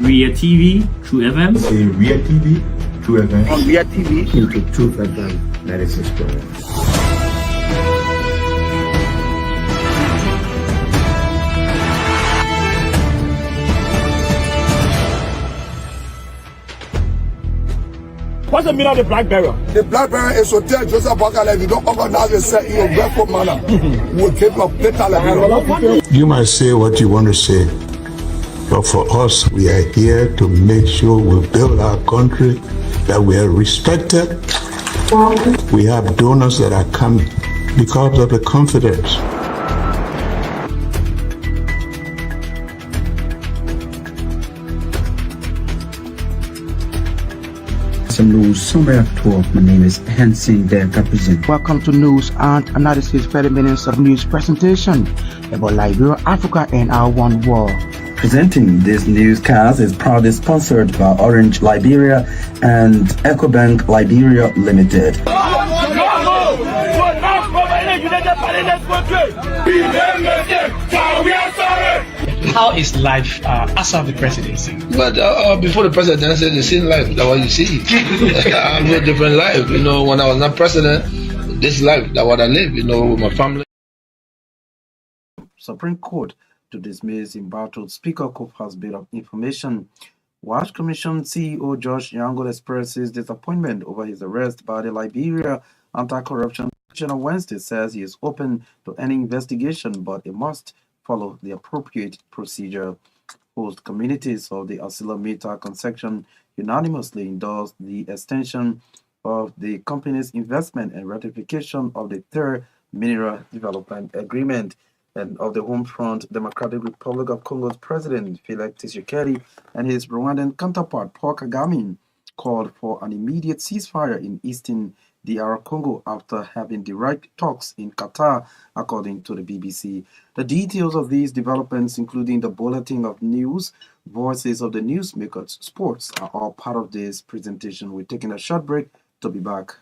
Ria TV, True FM. Say Ria TV, True FM. On Ria TV, into True FM 96.1. what's the meaning of the black barrier? The black barrier is to tell Joseph Wakala if you don't organize yourself in a respectful manner, we'll take your paper like you might say what you want to say, but for us, we are here to make sure we build our country, that we are respected. We have donors that are coming because of the confidence. Some news summary of 12. My name is Hansen Der Represent. Welcome to News and Analysis 30 minutes of news presentation about Liberia, Africa, and our one world. Presenting this newscast is proudly sponsored by Orange Liberia and EcoBank Liberia Limited. How is life after the presidency? But before the presidency, the same life, that's what you see. I live a different life. You know, when I was not president, this life, that's what I live, you know, with my family. Supreme Court to dismiss embattled Speaker Kofa's bit of information. Wash Commission CEO Josh Yango expresses disappointment over his arrest by the Liberia Anti-Corruption Commission on Wednesday, says he is open to any investigation, but it must follow the appropriate procedure. Host communities of the Asilamita concession unanimously endorsed the extension of the company's investment and ratification of the third mineral development agreement. And of the home front, Democratic Republic of Congo's President Felix Tshisekedi and his Rwandan counterpart Paul Kagame called for an immediate ceasefire in eastern DR Congo after having direct talks in Qatar, according to the BBC. The details of these developments, including the bulletin of news, voices of the newsmakers, sports, are all part of this presentation. We're taking a short break to be back.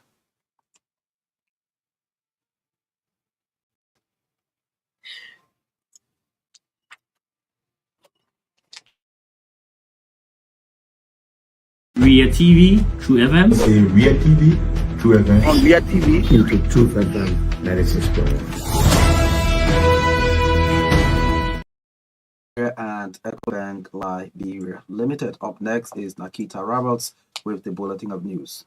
Ria TV, True FM. Say Ria TV, True FM. On Ria TV, into True FM 96.1. And EcoBank Liberia Limited. Up next is Naketa Roberts with the bulletin of news.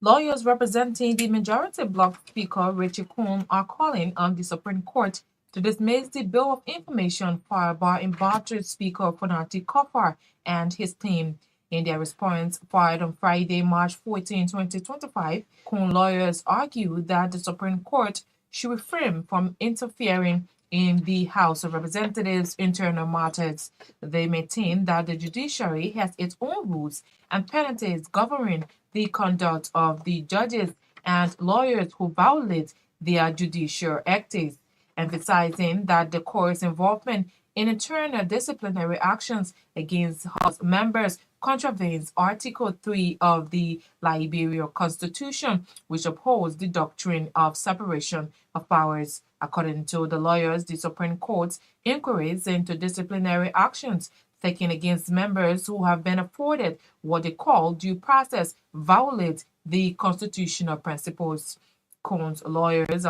Lawyers representing the majority bloc Speaker Richie Combs are calling on the Supreme Court to dismiss the bill of information filed by embattled Speaker Fonati Kofar and his team. In their response filed on Friday, March 14, 2025, Combs lawyers argued that the Supreme Court should refrain from interfering in the House of Representatives' internal matters. They maintain that the judiciary has its own rules and penalties governing the conduct of the judges and lawyers who violate their judicial ethics, emphasizing that the court's involvement in internal disciplinary actions against House members contravenes Article 3 of the Liberia Constitution, which upholds the doctrine of separation of powers. According to the lawyers, the Supreme Court's inquiries into disciplinary actions taken against members who have been afforded what they call due process violate the constitutional principles. Combs lawyers,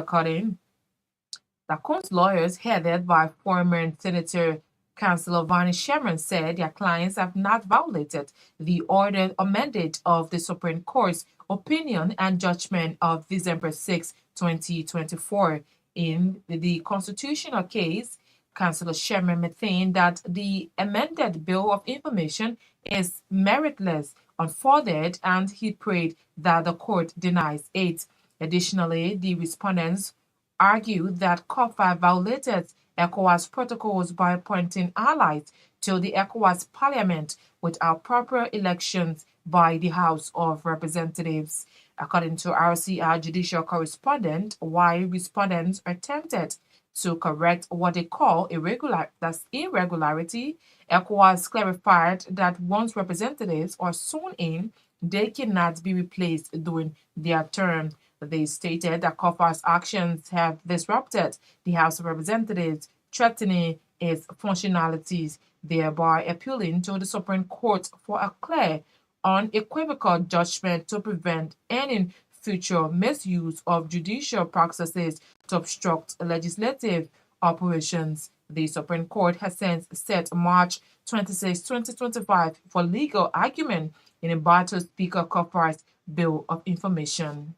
headed by former Senator Councillor Vani Sherman, said their clients have not violated the ordered amendment of the Supreme Court's opinion and judgment of December 6, 2024. In the constitutional case, Councillor Sherman maintained that the amended Bill of Information is meritless, unfounded, and he prayed that the court denies it. Additionally, the respondents argued that Kofar violated ECOWAS protocols by appointing allies to the ECOWAS Parliament without proper elections by the House of Representatives. According to RCR judicial correspondent, while respondents attempted to correct what they call irregularity, ECOWAS clarified that once representatives are sworn in, they cannot be replaced during their term. They stated that Kofar's actions have disrupted the House of Representatives, threatening its functionalities. thereby appealing to the Supreme Court for a clear, unequivocal judgment to prevent any future misuse of judicial processes to obstruct legislative operations. The Supreme Court has since set March 26, 2025 for legal argument in embattled Speaker Coffer's Bill of Information.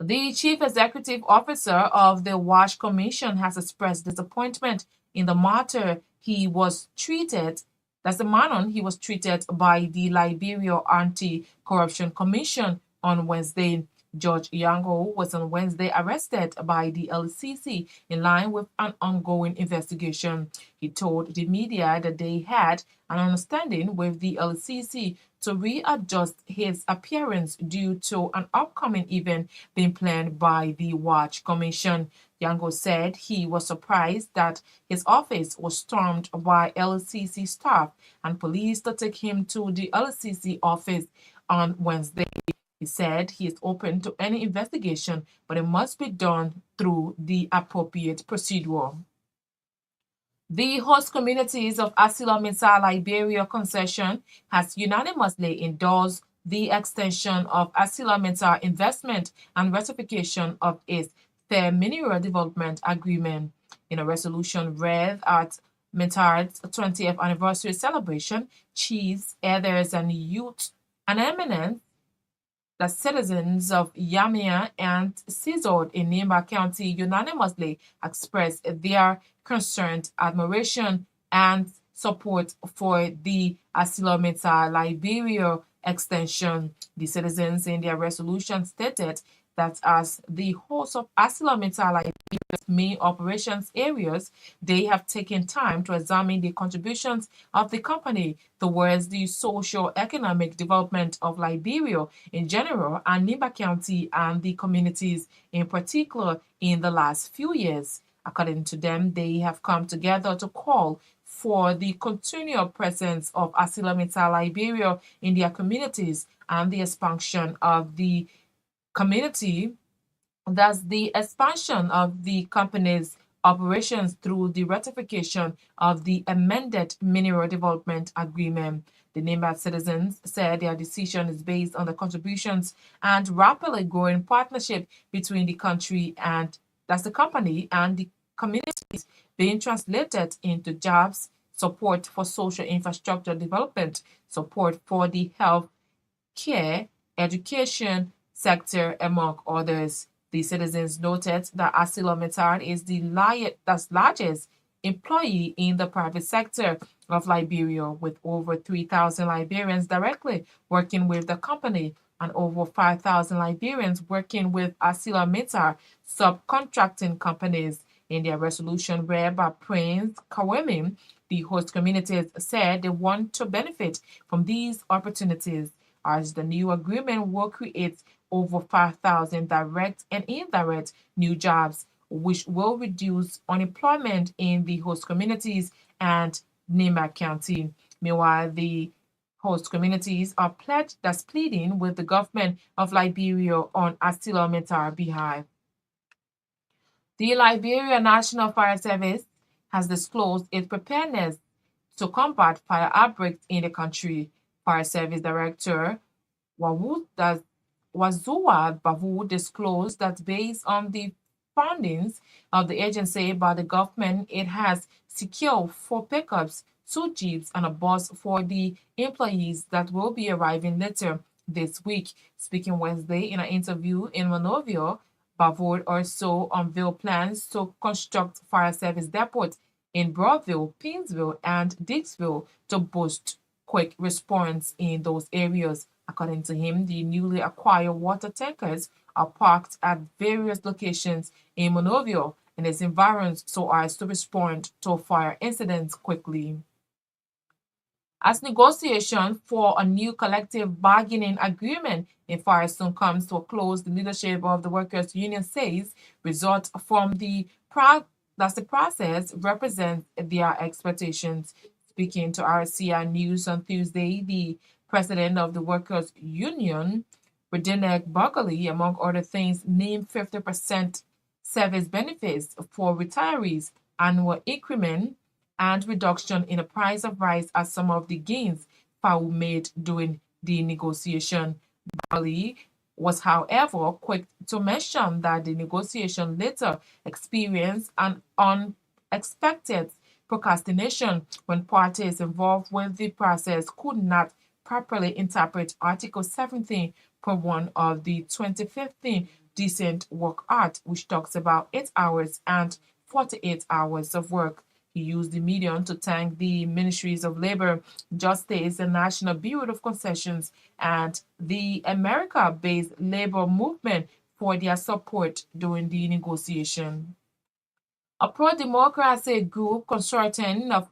The Chief Executive Officer of the Wash Commission has expressed disappointment in the manner he was treated by the Liberia Anti-Corruption Commission on Wednesday. George Yango was on Wednesday arrested by the LCC in line with an ongoing investigation. He told the media that they had an understanding with the LCC to readjust his appearance due to an upcoming event being planned by the Watch Commission. Yango said he was surprised that his office was stormed by LCC staff and police to take him to the LCC office on Wednesday. He said he is open to any investigation, but it must be done through the appropriate procedure. The host communities of Asilamita Liberia concession has unanimously endorsed the extension of Asilamita investment and ratification of its Fair Mineral Development Agreement. In a resolution read at Metard's 20th anniversary celebration, chiefs, elders, and youth and eminence, the citizens of Myean and Sizord in Nimba County unanimously expressed their concerned admiration and support for the Asilamita Liberia extension. The citizens in their resolution stated that as the host of Asilamita Liberia's main operations areas, they have taken time to examine the contributions of the company towards the socio-economic development of Liberia in general and Nimba County and the communities in particular in the last few years. According to them, they have come together to call for the continual presence of Asilamita Liberia in their communities and the expansion of the community, thus the expansion of the company's operations through the ratification of the amended Mineral Development Agreement. The Nimba citizens said their decision is based on the contributions and rapidly growing partnership between the country and the company and the communities being translated into jobs, support for social infrastructure development, support for the health care, education sector, among others. The citizens noted that Asilamita is the largest employee in the private sector of Liberia, with over 3,000 Liberians directly working with the company and over 5,000 Liberians working with Asilamita subcontracting companies. In their resolution read by Prince Kawemi, the host communities said they want to benefit from these opportunities, as the new agreement will create over 5,000 direct and indirect new jobs, which will reduce unemployment in the host communities and Nimba County. Meanwhile, the host communities are pleading with the government of Liberia on Asilamita's behalf. The Liberia National Fire Service has disclosed its preparedness to combat fire outbreaks in the country. Fire Service Director Wazuwa Bavu disclosed that based on the findings of the agency by the government, it has secured 4 pickups, 2 jeeps, and a bus for the employees that will be arriving later this week. Speaking Wednesday in an interview in Monrovia, Bavard also unveiled plans to construct fire service depots in Broadville, Pinsville, and Dixville to boost quick response in those areas. According to him, the newly acquired water tankers are parked at various locations in Monrovia and its environs so as to respond to fire incidents quickly. As negotiation for a new collective bargaining agreement in Firestone comes to a close, the leadership of the Workers' Union says results from the process represent their expectations. Speaking to RCI News on Tuesday, the president of the Workers' Union, Redenek Bagali, among other things, named 50% service benefits for retirees, annual increment, and reduction in the price of rice as some of the gains FAO made during the negotiation. Bali was, however, quick to mention that the negotiation later experienced an unexpected procrastination when parties involved with the process could not properly interpret Article 17.1 of the 2015 Decent Work Act, which talks about 8 hours and 48 hours of work. He used the medium to thank the Ministries of Labor, Justice, the National Bureau of Concessions, and the America-based labor movement for their support during the negotiation. A pro-democracy group consortium of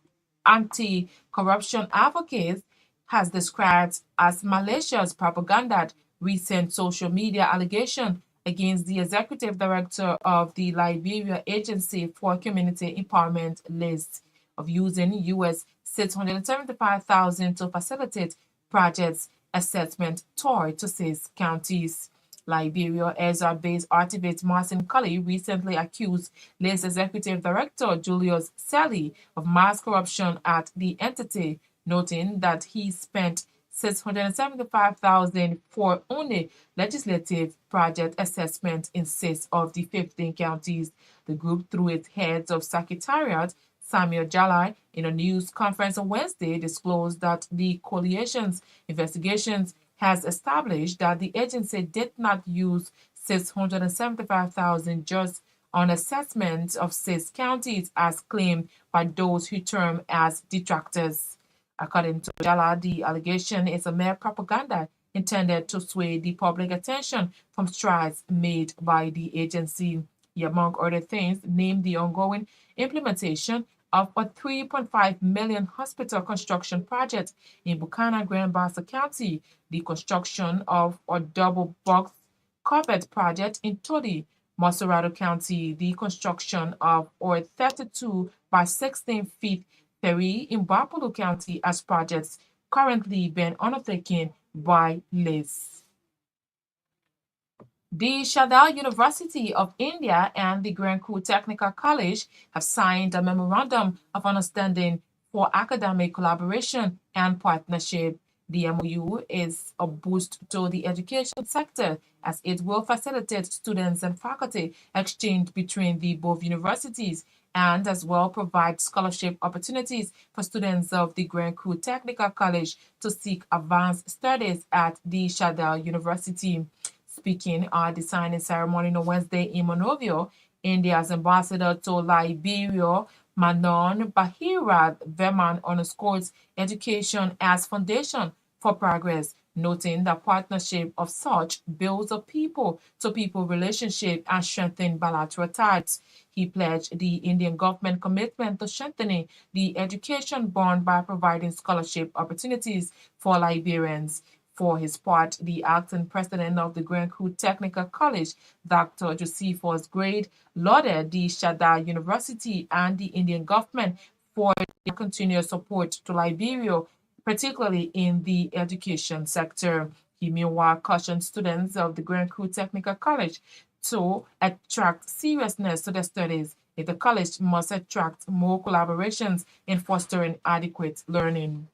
anti-corruption advocates has described as malicious propaganda recent social media allegation against the executive director of the Liberia Agency for Community Empowerment list of using US $675,000 to facilitate projects assessment tour to 6 counties. Liberia Ezra-based activist Martin Cully recently accused LACE Executive Director Julius Selly of mass corruption at the entity, noting that he spent $675,000 for only legislative project assessment in 6 of the 15 counties. The group, through its heads of secretariat, Samuel Jalai, in a news conference on Wednesday, disclosed that the coalition's investigations has established that the agency did not use $675,000 just on assessment of 6 counties as claimed by those who term as detractors. According to Jala, the allegation is a mere propaganda intended to sway the public attention from strides made by the agency. He, among other things, named the ongoing implementation of a $3.5 million hospital construction project in Buchanan-Grand Bassa County, the construction of a double box culvert project in Todi, Moserado County, the construction of a 32 by 16 feet ferry in Bapulu County as projects currently being undertaken by LACE. The Shadal University of India and the Grand Crew Technical College have signed a memorandum of understanding for academic collaboration and partnership. The MOU is a boost to the education sector as it will facilitate students and faculty exchange between the both universities and as well provide scholarship opportunities for students of the Grand Crew Technical College to seek advanced studies at the Shadal University. Speaking at the signing ceremony on Wednesday in Monrovia, India's ambassador to Liberia, Manon Bahira Verman, underscores education as foundation for progress, noting that partnership of such builds a people-to-people relationship and strengthen bilateral ties. He pledged the Indian government commitment to strengthening the education bond by providing scholarship opportunities for Liberians. For his part, the acting president of the Grand Crew Technical College, Dr. Josephus Grade, lauded the Shadal University and the Indian government for their continuous support to Liberia, particularly in the education sector. He meanwhile cautioned students of the Grand Crew Technical College to attract seriousness to their studies. The college must attract more collaborations in fostering adequate learning.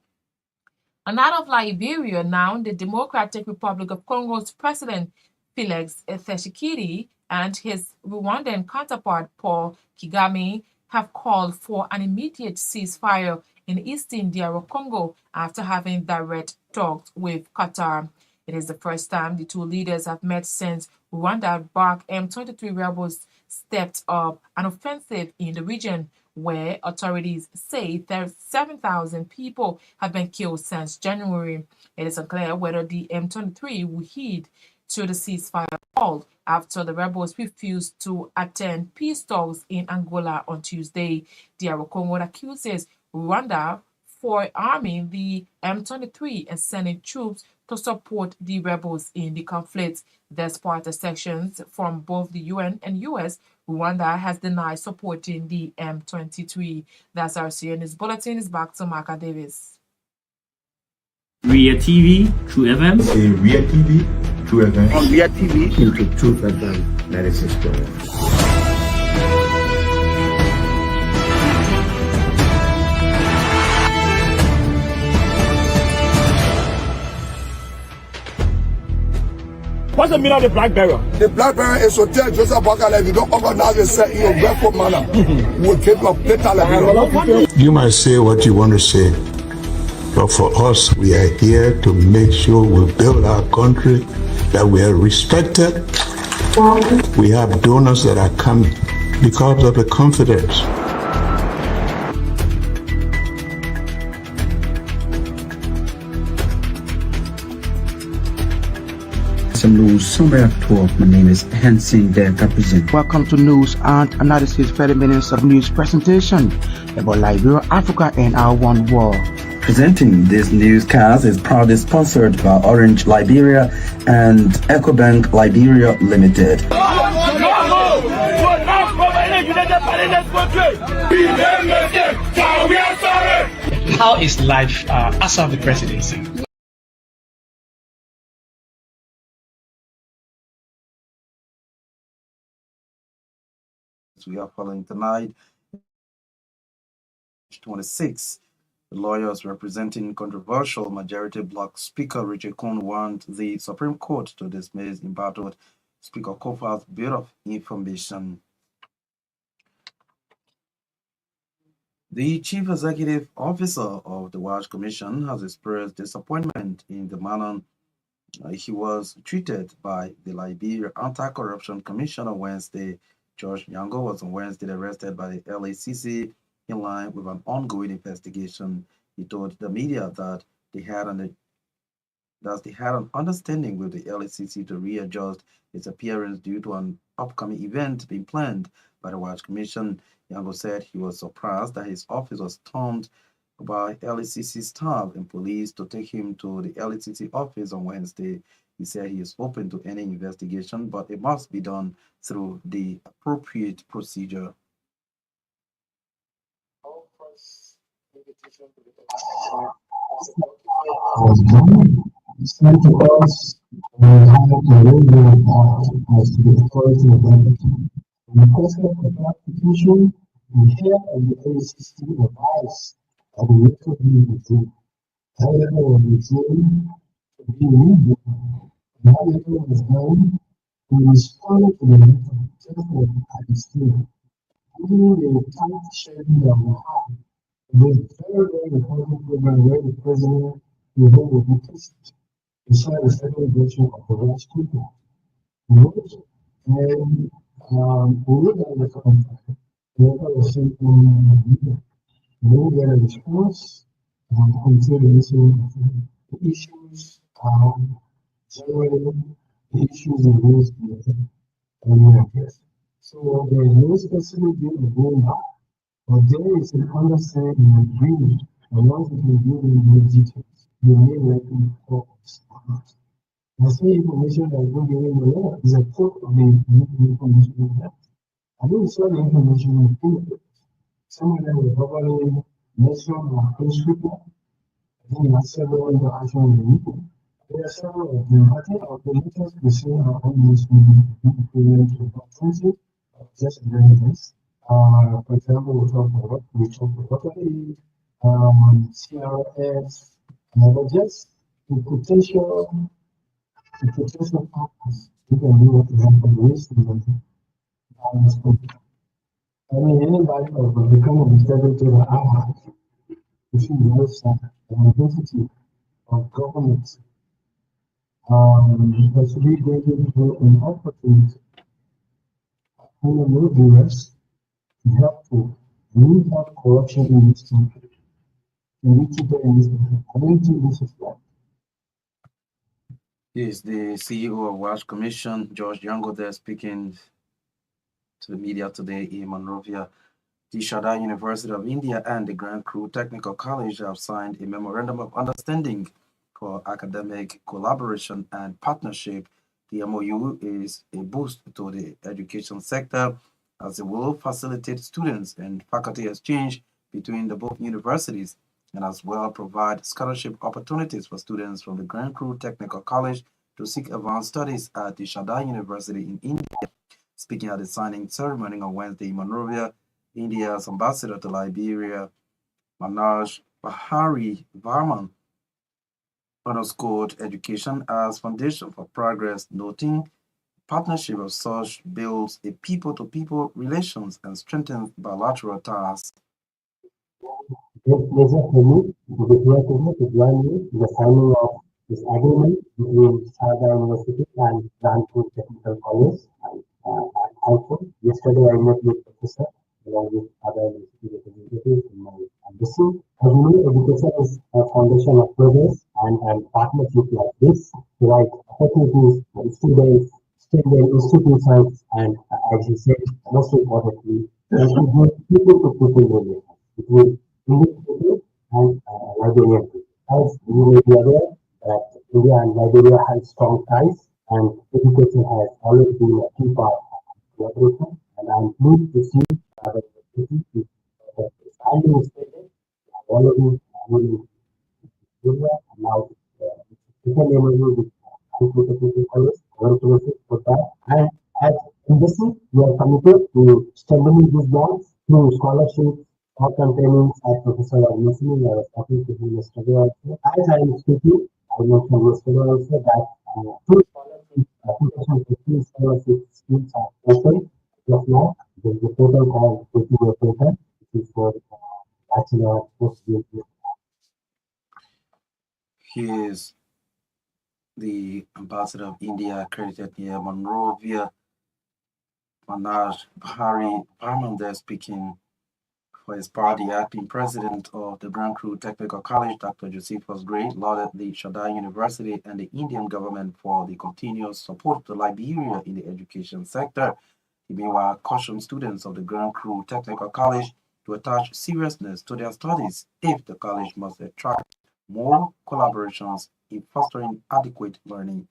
And out of Liberia now, the Democratic Republic of Congo's President Felix Tshisekedi and his Rwandan counterpart Paul Kagame have called for an immediate ceasefire in eastern DR Congo after having direct talks with Qatar. It is the first time the two leaders have met since Rwanda-backed M23 rebels stepped up an offensive in the region, where authorities say 7,000 people have been killed since January. It is unclear whether the M23 will heed to the ceasefire call after the rebels refused to attend peace talks in Angola on Tuesday. DR Congo accuses Rwanda for arming the M23 and sending troops to support the rebels in the conflict. Despite sections from both the UN and US, Rwanda has denied supporting the M23. That's our CNS Bulletin. Is back to Marka Davis. Ria TV, True FM. In Ria TV, True FM. On Ria TV. Into Truth FM 96.1. What's the meaning of the black barrel? The black barrel is to tell Joseph Bakala, if you don't organize yourself in a respectful manner, we'll keep your plate alive. You might say what you want to say, but for us, we are here to make sure we build our country, that we are respected. We have donors that are coming because of the confidence. Some news summary at 12. My name is Hansen the represent. Welcome to News and Analysis 30 minutes of news presentation about Liberia, Africa, and our one world. Presenting this newscast is proudly sponsored by Orange Liberia and EcoBank Liberia Limited. How is life after the presidency? We are following tonight. 26. The lawyers representing controversial majority bloc Speaker Richard Kuhn want the Supreme Court to dismiss embattled Speaker Kofa's bit of information. The Chief Executive Officer of the Welsh Commission has expressed disappointment in the manner he was treated by the Liberia Anti-Corruption Commission on Wednesday. George Yango was on Wednesday arrested by the LACC in line with an ongoing investigation. He told the media that they had an understanding with the LACC to readjust its appearance due to an upcoming event being planned by the Welsh Commission. Yango said he was surprised that his office was stormed by LACC staff and police to take him to the LACC office on Wednesday. He said he is open to any investigation, but it must be done through the appropriate procedure. Sent to us and how to render as to the authority of everything. The requested for clarification and here of the LACC advice of the record being withdrawn. However, was withdrawn to be removed, and that letter was done in response to the letter careful at the state. Given the tight schedule that we have, it is very, very important program where the president will hold the meetings to sign the second version of the Welsh contract. And we look at the contract, the letter was sent on media. We will get a response until the issues generally the issues in those areas. So there is no specific date of going back, but there is an understanding and agreement, and once we can give them more details, we may likely focus on it. The same information that is going to be in the law is a part of the information we have. I didn't share the information in the field. Some of them were probably mentioned or post report. I think there are several interactions with the people. There are several of them. I think our committees will see our own movement equivalent to about 20 just very this. For example, we talk about property, CRS, but just the potential factors we can do what we have for the waste and I mean, anybody that will become an integrity that I have, if you notice that the identity of government has really going to an opportunity for no viewers to help to root out corruption in this country. And we keep it in this country. I don't think this is right. He is the CEO of Welsh Commission, George Yango, there speaking to the media today in Monrovia. The Shaddai University of India and the Grand Crew Technical College have signed a memorandum of understanding for academic collaboration and partnership. The MOU is a boost to the education sector as it will facilitate students and faculty exchange between the both universities and as well provide scholarship opportunities for students from the Grand Crew Technical College to seek advanced studies at the Shaddai University in India. Speaking at the signing ceremony on Wednesday in Monrovia, India's ambassador to Liberia, Manoj Bahari Varman, underscored education as foundation for progress, noting partnership of such builds a people-to-people relations and strengthens bilateral ties. Great pleasure for me to be here today to join you in the signing of this agreement between Sharda University and Kanpur Technical College. I'm thankful. Yesterday I met with Professor along with other university representatives in my embassy. As you know, education is a foundation of progress and partnership like this provide opportunities for students, student institutions, and as you said, most importantly, it will build people-to-people relations between Indian people and Liberian people. As you may be aware that India and Liberia have strong ties and education has always been a key part of collaboration and I'm pleased to see the university is expanding its presence already moving India and now second MOU with Kanpur Technical College. Congratulations for that. And as embassy, we are committed to strengthening these bonds through scholarships, short-term trainings, as Professor was mentioning. I was talking to him yesterday also. As I am speaking, I mentioned yesterday also that two scholarships, 2015 scholarship schemes are open just now. There is a portal called Cultural Portal, which is for bachelor, postgraduate. He is the ambassador of India accredited near Monrovia, Manoj Bahari Parmander speaking for his party. Acting president of the Grand Crew Technical College, Dr. Josephus Gray, lauded the Shaddai University and the Indian government for the continuous support to Liberia in the education sector. He meanwhile cautioned students of the Grand Crew Technical College to attach seriousness to their studies if the college must attract more collaborations in fostering adequate learning.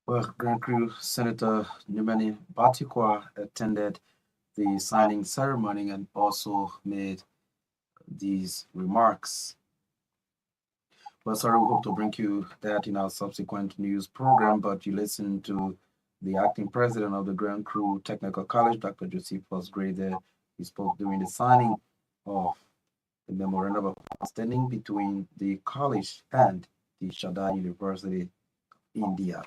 Well, Grand Crew Senator Numeni Batikwa attended the signing ceremony and also made these remarks. Well, sorry, we hope to bring you that in our subsequent news program, but you listen to the acting president of the Grand Crew Technical College, Dr. Josephus Gray there. He spoke during the signing of the memorandum of understanding between the college and the Shaddai University, India.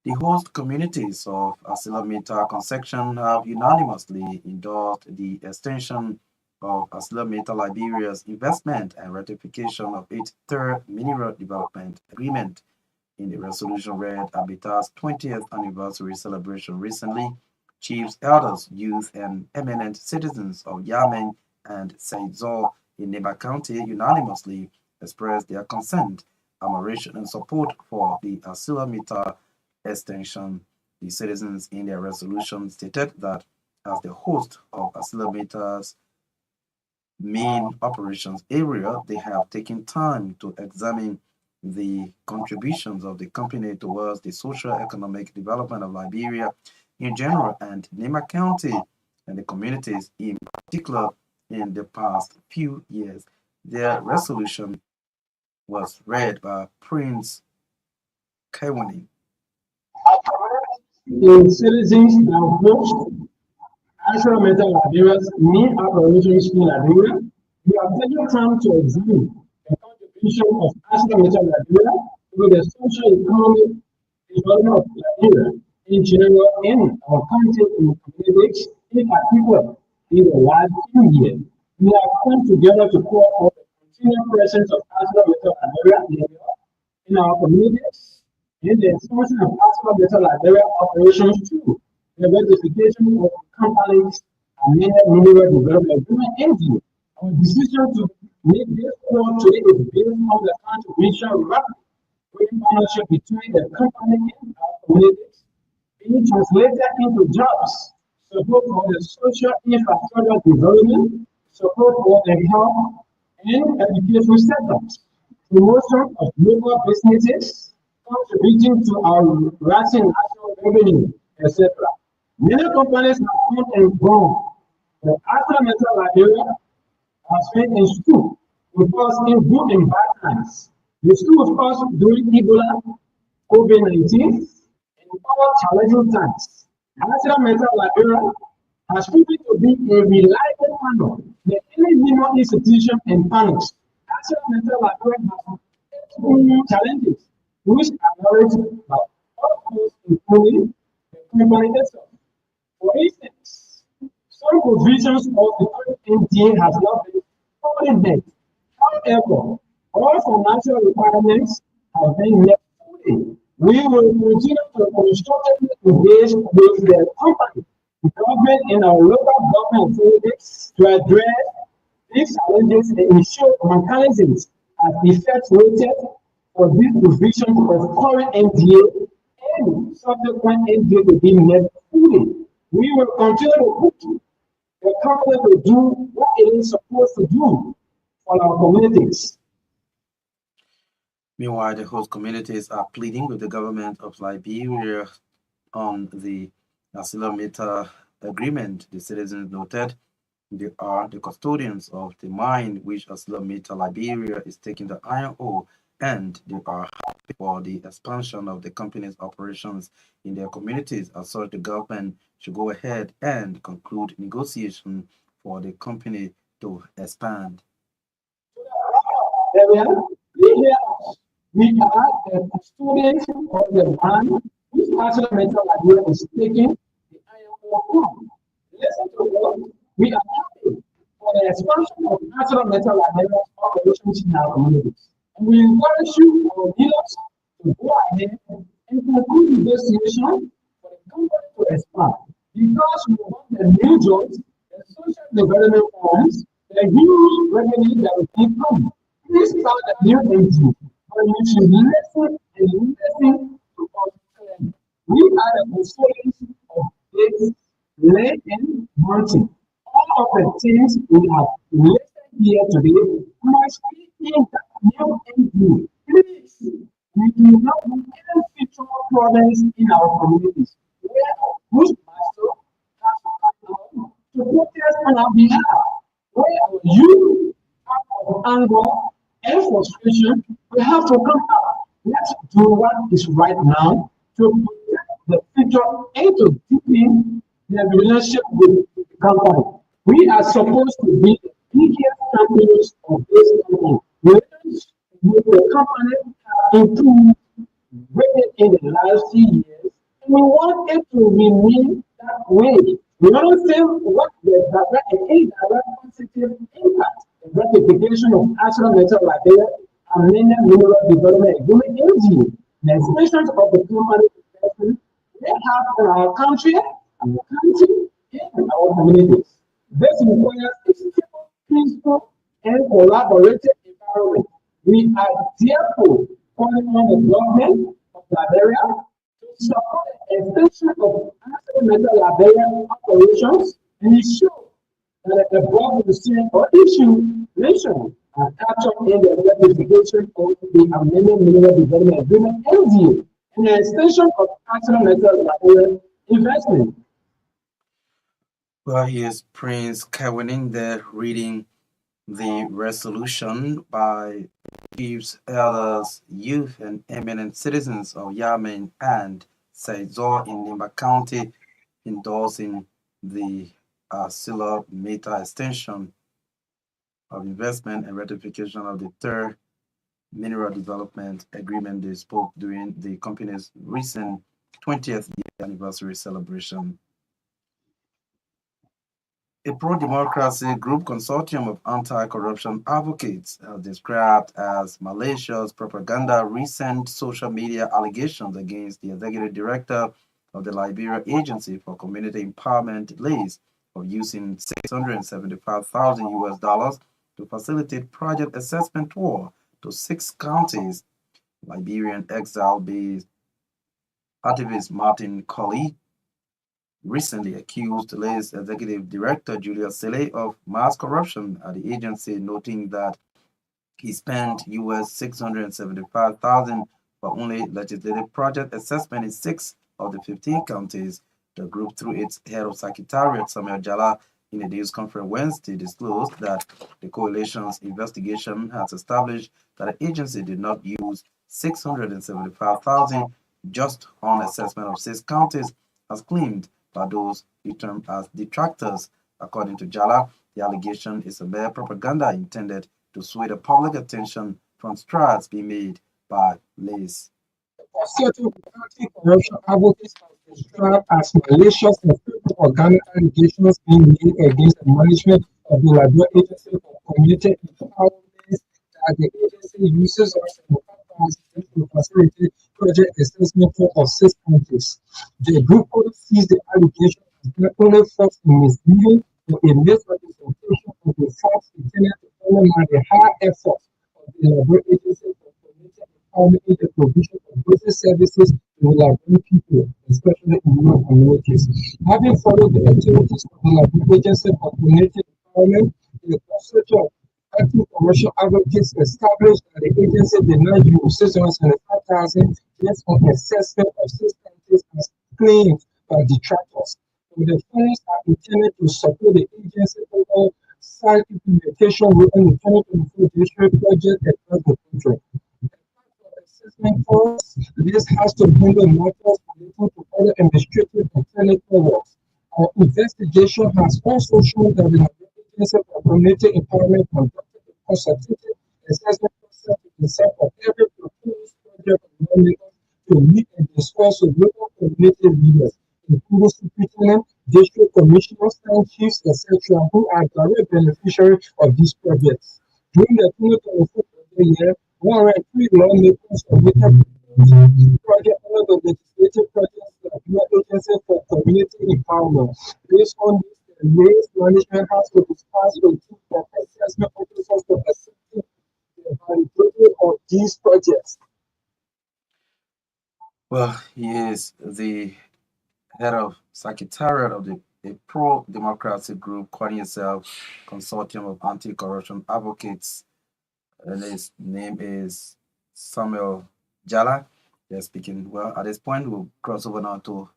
The host communities of Asilamita Conception have unanimously endorsed the extension of Asilamita Liberia's investment and ratification of its third mineral development agreement. In the resolution read Habitat's 20th anniversary celebration recently, chiefs, elders, youth, and eminent citizens of Yemen and Saidzo in Neba County unanimously expressed their consent, admiration, and support for the Asilamita extension. The citizens in their resolution stated that as the host of Asilamita's main operations area, they have taken time to examine the contributions of the company towards the socio-economic development of Liberia in general and Nema County and the communities in particular in the past few years. Their resolution was read by Prince Kewani. The citizens now host National Mental Liberia's main operations in Liberia. We have taken time to examine the contribution of National Mental Liberia to the social economic development of Liberia in general and our country in communities in particular in the last few years. We have come together to call for the continued presence of National Mental Liberia in our communities and the expansion of National Mental Liberia operations too. The ratification of companies and mineral development agreement ending. Our decision to make this call today is based on the contribution rapid partnership between the company and our communities, being translated into jobs, support for the social infrastructure development, support for the health and education sectors, promotion of local businesses, contributing to our rising national revenue, etc. Many companies have come and gone. The National Mental Liberia has been in school with us in good and bad times. The school with us during Ebola, COVID-19, and other challenging times. National Mental Liberia has proven to be a reliable partner in any minimum institution and partners. National Mental Liberia has challenges which are narrated by all those including the company itself. For instance, some provisions of the current NDA has not been fully met. However, all financial requirements have been met fully. We will continue to constructively engage with the company, the government, and our local government authorities to address these challenges and ensure mechanisms as effectuated for these provisions of current NDA and subsequent NDA to be met fully. We will continue to push the company to do what it is supposed to do for our communities. Meanwhile, the host communities are pleading with the government of Liberia on the Asilometa agreement. The citizens noted they are the custodians of the mine which Asilometa Liberia is taking the iron ore, and they are happy for the expansion of the company's operations in their communities. As such, the government should go ahead and conclude negotiation for the company to expand. We are the custodians of the land which National Mental Liberia is taking the iron ore from. Listen to what we are happy for the expansion of National Mental Liberia's operations in our communities. And we encourage you, our leaders, to go ahead and conclude negotiation for the company to expand. Because we want the new jobs, the social development funds, the huge revenue that will keep coming. Please start a new engine, but you should listen and listen to us clearly. We are the custodians of this land and mountain. All of the things we have listed here today must be in that new engine. Please, we do not want any future problems in our communities. Whose master has come to protest on our behalf. Where you out of anger and frustration, we have to come out. Let's do what is right now to protect the future and to deepen the relationship with the company. We are supposed to be the biggest champions of this company. Relations with the company have improved greatly in the last few years, and we want it to remain that way. We understand what the direct and indirect positive impact the ratification of National Mental Liberia and mineral development agreement is. The expressions of the company they have on our country, and our communities. This requires a stable, peaceful, and collaborative environment. We are therefore calling on the government of Liberia to support the extension of National Mental Liberia operations and ensure that the above will see or issue nation captured in the ratification of the Amendment Mineral Development Agreement (MDA) and the extension of national metal investment. Well, here's Prince Kevin there reading the resolution by chiefs, elders, youth, and eminent citizens of Yemen and Saizor in Nimba County endorsing the Silla Meta extension of investment and ratification of the third mineral development agreement. They spoke during the company's recent 20th year anniversary celebration. A pro-democracy group consortium of anti-corruption advocates described as malicious propaganda recent social media allegations against the executive director of the Liberia Agency for Community Empowerment delays of using $675,000 US to facilitate project assessment tour to 6 counties. Liberian exile-based activist Martin Colley recently accused Lay's executive director Julius Sele of mass corruption at the agency, noting that he spent US $675,000 for only legislative project assessment in 6 of the 15 counties. The group, through its head of secretariat Samuel Jala, in a news conference Wednesday, disclosed that the coalition's investigation has established that the agency did not use $675,000 just on assessment of 6 counties, as claimed by those he termed as detractors. According to Jala, the allegation is a mere propaganda intended to sway the public attention from strides being made by Lace. Certain anti-corruption advocates have described as malicious and propaganda allegations being made against the management of the Liberia Agency for Community Empowerment that the agency uses to facilitate project assessment of 6 countries. The group also sees the allegation as not only false and misleading, but a misrepresentation of the facts intended to undermine the high efforts of the Liberia Agency for Community Empowerment in the provision of basic services to the Liberian people, especially in rural communities. Having followed the activities of the Liberia Agency for Community Empowerment, the consortium anti-corruption advocates established that the agency did not use $675,000 just on assessment of 6 countries as claimed by detractors. So the funds are intended to support the agency overall site implementation within the 2024 district project across the country. Assessment costs, this has to handle matters relating to other administrative and technical works. Our investigation has also shown that the Agency for Community Empowerment conducted a consultative assessment process to decide for every proposed project of lawmakers to meet and discuss with local community leaders, including superintendent, district commissioners, town chiefs, etc., who are direct beneficiaries of these projects. During the 2024 year, 103 lawmakers submitted project under the legislative projects of the Agency for Community Empowerment. Based on this, the race management has to discuss with the assessment officers for assessing the validity of these projects. Well, he is the head of secretariat of the pro-democracy group calling itself Consortium of Anti-Corruption Advocates, and his name is Samuel Jala. They're speaking well. At this point, we'll cross over now to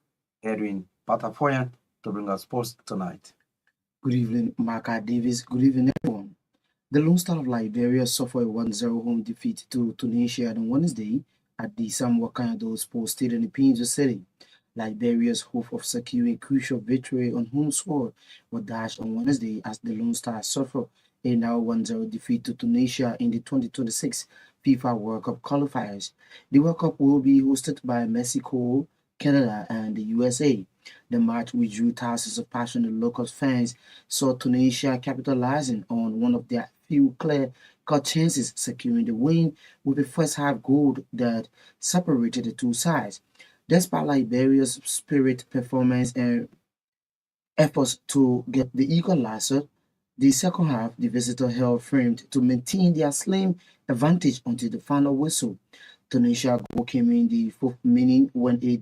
Edwin Patafoyan to bring us sports tonight. Good evening, Marka Davis. Good evening, everyone. The Lone Star of Liberia suffered a 1-0 home defeat to Tunisia on Wednesday at the Sam Wakanda Sports Stadium in Pinzo City. Liberia's hope of securing a crucial victory on home soil was dashed on Wednesday as the Lone Star suffered a now 1-0 defeat to Tunisia in the 2026 FIFA World Cup qualifiers. The World Cup will be hosted by Mexico, Canada, and the USA. The match, which drew thousands of passionate local fans, saw Tunisia capitalizing on one of their few clear-cut chances, securing the win with a first-half goal that separated the two sides. Despite Liberia's spirit performance and efforts to get the equalizer, the second half, the visitor held firm to maintain their slim advantage until the final whistle. Tunisia goal came in the 4th minute when a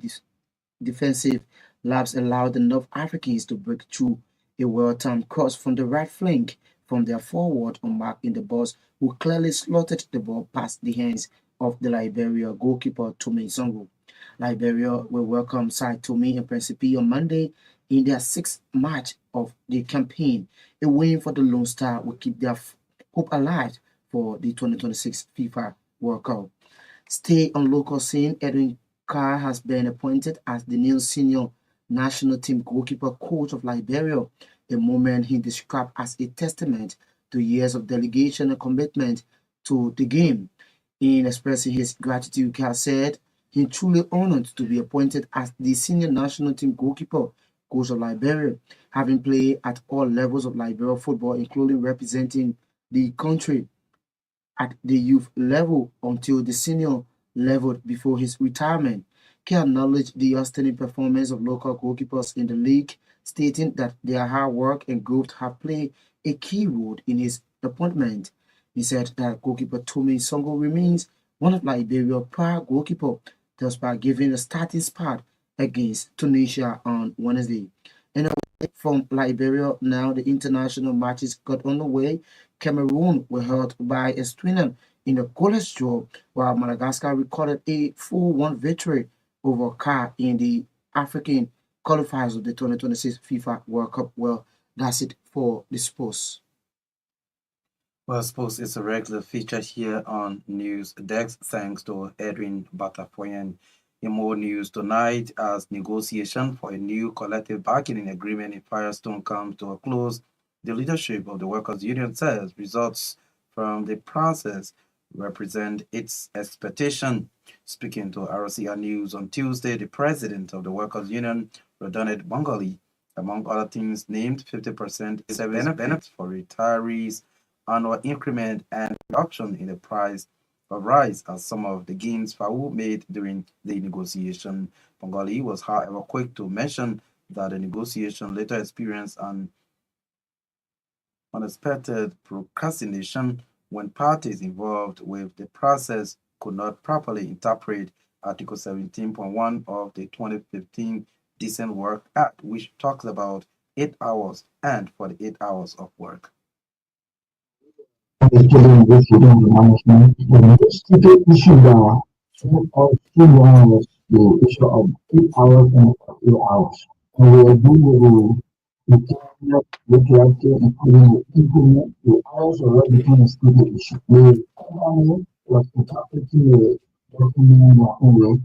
defensive lapse allowed the North Africans to break through a well-timed cross from the right flank from their forward on Mark in the box, who clearly slotted the ball past the hands of the Liberia goalkeeper Tome Songo. Liberia will welcome side Tome and Principe on Monday in their sixth match of the campaign. A win for the Lone Star will keep their hope alive for the 2026 FIFA World Cup. Stay on local scene. Edwin Carr has been appointed as the new senior national team goalkeeper coach of Liberia, a moment he described as a testament to years of delegation and commitment to the game. In expressing his gratitude, Carr said he truly honored to be appointed as the senior national team goalkeeper coach of Liberia, having played at all levels of Liberia football, including representing the country at the youth level until the senior level before his retirement. He acknowledged the outstanding performance of local goalkeepers in the league, stating that their hard work and growth have played a key role in his appointment. He said that goalkeeper Tome Songo remains one of Liberia's proud goalkeepers, despite giving a starting spot against Tunisia on Wednesday. And from Liberia now, the international matches got underway. Cameroon were held by Eswatini in a goalless draw, while Madagascar recorded a 4-1 victory over CAR in the African qualifiers of the 2026 FIFA World Cup. Well, that's it for the sports. Well, sports is a regular feature here on News Desk, thanks to Edwin Batafoyen. In more news tonight, as negotiation for a new collective bargaining agreement in Firestone comes to a close, the leadership of the Workers' Union says results from the process represent its expectation. Speaking to RCR News on Tuesday, the president of the Workers' Union, Rodanet Bangali, among other things, named 50% benefits for retirees, annual increment, and reduction in the price of rice as some of the gains FAO made during the negotiation. Bangali was, however, quick to mention that the negotiation later experienced an unexpected procrastination when parties involved with the process could not properly interpret Article 17.1 of the 2015 Decent Work Act, which talks about 8 hours and 48 hours of work. Given this within the management, the investigative issue that of 2 hours, the issue of 8 hours and 8 hours. And we agree with the cabinet retroactive implement the hours already become a stated issue. The company was interpreting the document in their own way,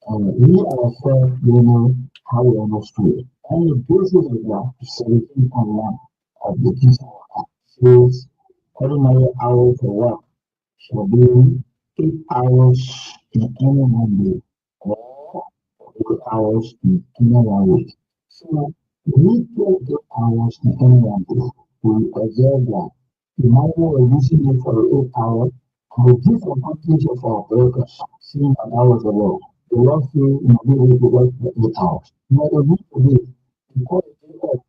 and we ourselves don't know how we understood it. And the basis of that is 17.1 of the Decent Work Act says ordinary hours for work shall be 8 hours in any one day or 8 hours in any 1 week. So we take 8 hours in any 1 day. We observe that the manual reducing it for 8 hours and the disadvantage of our workers, seeing that hours of work. The work feel in a way to work for 8 hours. Now the need to be because of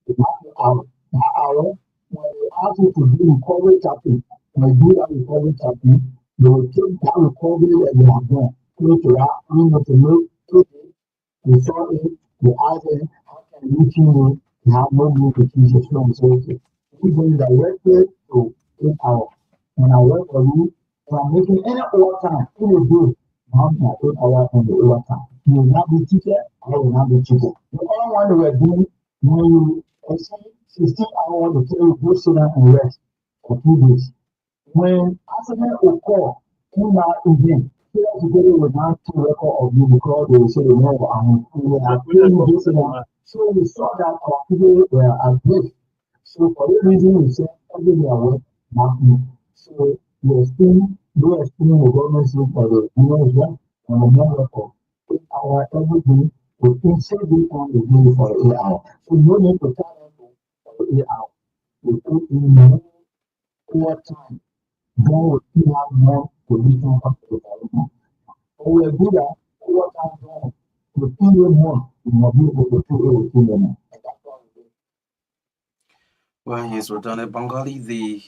the that hour when they ask you to do recovery tapping, when you do that recovery tapping, they will take that recovery that you have done, close to that, bring it to look, take it, they saw it, they ask them, how can you know you have no need to choose your phone? So, okay, we go directly to 8 hours. When I work for you, if I'm making any overtime, in a day, now my 8 hours on the overtime. You will not be cheated, I will not be cheated. The other one they were doing, when you exceed 16 hours to tell you go sit down and rest for 2 days. When accident occur in that event, here together will not take record of you because they will say, no, we are paying this down. So we saw that our people were at risk. So for this reason, we said every day work nothing. So we explain the government for the union and the number of 8 hours every day. We insert it on the day for 8 hours. So no need to tell them for 8 hours. We put in more time. Then we still have more position for the government. So we do that over time. Then we still more. We will be able to do it. Well, he's Rodane Bangali, the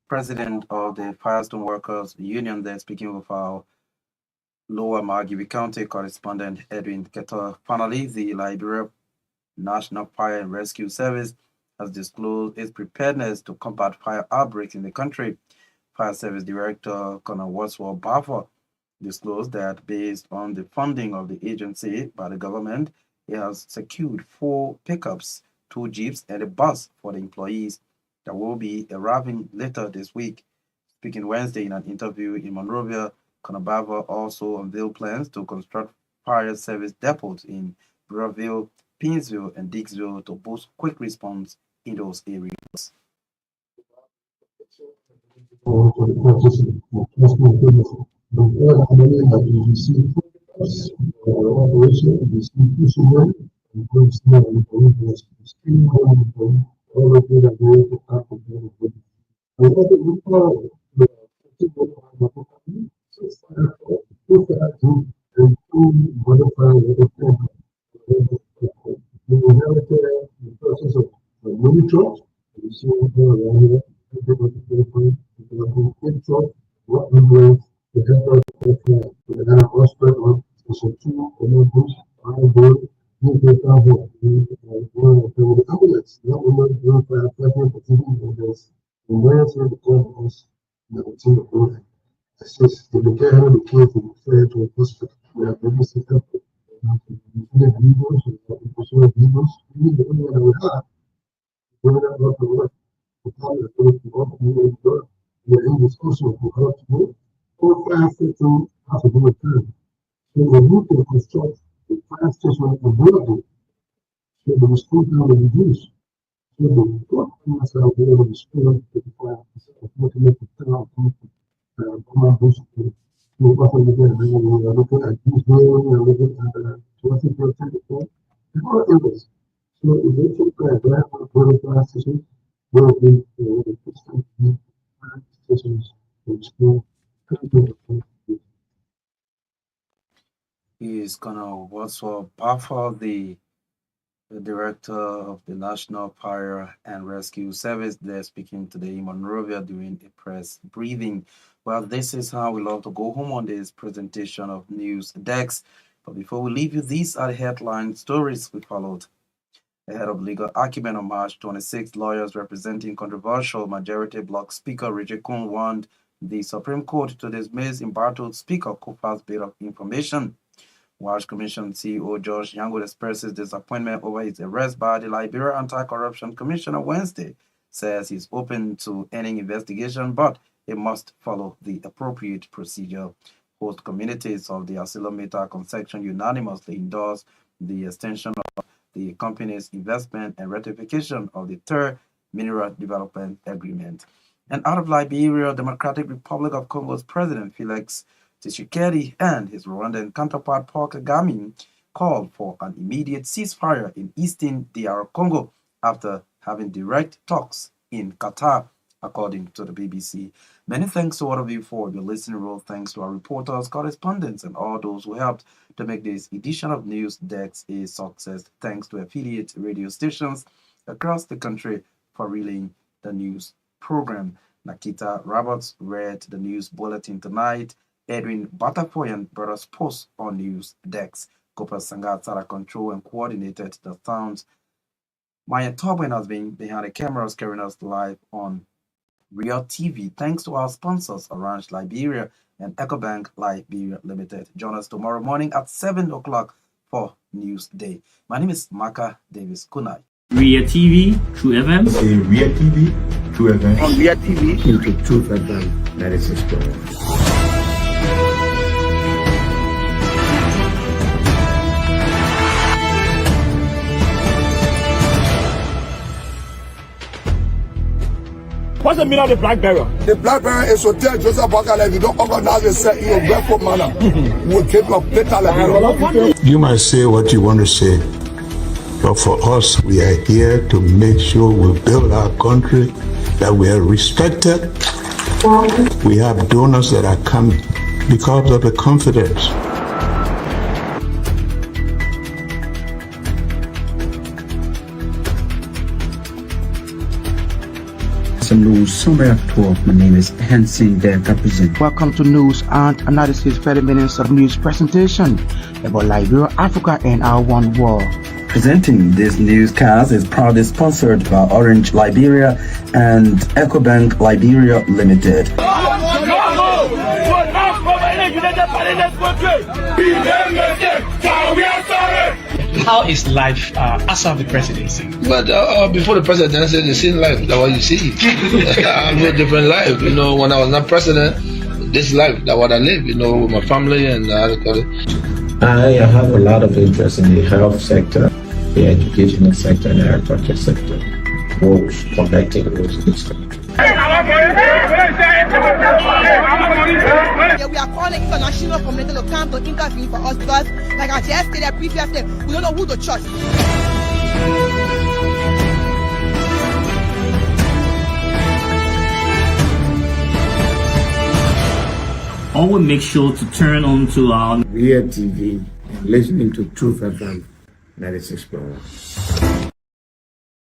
president of the Firestone Workers Union, there speaking with our Lower Margibi County correspondent Edwin Ketor. Finally, the Liberia National Fire and Rescue Service has disclosed its preparedness to combat fire outbreaks in the country. Fire Service Director Colonel Wadsworth Buffer disclosed that based on the funding of the agency by the government, it has secured 4 pickups, 2 jeeps, and a bus for the employees that will be arriving later this week. Speaking Wednesday in an interview in Monrovia, Colonel Buffer also unveiled plans to construct fire service depots in Burrillville, Pinsville, and Dixville to boost quick response in those areas. He is Colonel Wadsworth Buffer, the Director of the National Fire and Rescue Service. They're speaking today in Monrovia during a press briefing. Well, this is how we love to go home on this presentation of News Dex. But before we leave you, these are the headline stories we followed. Ahead of legal argument on March 26, lawyers representing controversial Majority Bloc Speaker Richard Kuhn warned the Supreme Court to dismiss embattled Speaker Kufuor's bit of information. Welsh Commission CEO George Yango expresses disappointment over his arrest by the Liberia Anti-Corruption Commission on Wednesday, says he's open to any investigation, but it must follow the appropriate procedure. Host communities of the Asilometer Conception unanimously endorsed the extension of the company's investment and ratification of the Third Mineral Development Agreement. And out of Liberia, Democratic Republic of Congo's President Felix Tshisekedi and his Rwandan counterpart Paul Kagame called for an immediate ceasefire in eastern DR Congo after having direct talks in Qatar, according to the BBC. Many thanks to all of you for your listening role. Thanks to our reporters, correspondents, and all those who helped to make this edition of News Dex a success. Thanks to affiliate radio stations across the country for relaying the news program. Naketa Roberts read the news bulletin tonight. Edwin Batafoyan brought us posts on News Dex. Cooper Sangatsara control and coordinated the sounds. Myean Torgbean has been behind the cameras carrying us live on Real TV. Thanks to our sponsors, Orange Liberia and EcoBank Liberia Limited. Join us tomorrow morning at 7 o'clock for News Day. My name is Marka Davis. Good night. Real TV, True FM. Say Real TV, True FM. On Real TV. Into Truth FM 96.1. What's the meaning of the black barrier? The black barrier is to tell Joseph Bakala if you don't organize yourself in a grateful manner, we will keep your paper like You might say what you want to say, but for us, we are here to make sure we build our country, that we are respected. We have donors that are coming because of the confidence. News summary of 12. My name is Hansen Delta Present. Welcome to News and Analysis 30 minutes of news presentation about Liberia, Africa, and our one world. Presenting this newscast is proudly sponsored by Orange Liberia and EcoBank Liberia Limited. How is life after the presidency? But before the presidency, the same life that what you see. I live a different life. You know, when I was not president, this life that what I live. You know, with my family and I have a lot of interest in the health sector, the educational sector, and the agriculture sector. Roads, connecting roads in this country. We are calling international community to come to intervene for us because, like I just stated previously, we don't know who to trust. Always make sure to turn on to our Via TV and listening to Truth FM 96.1.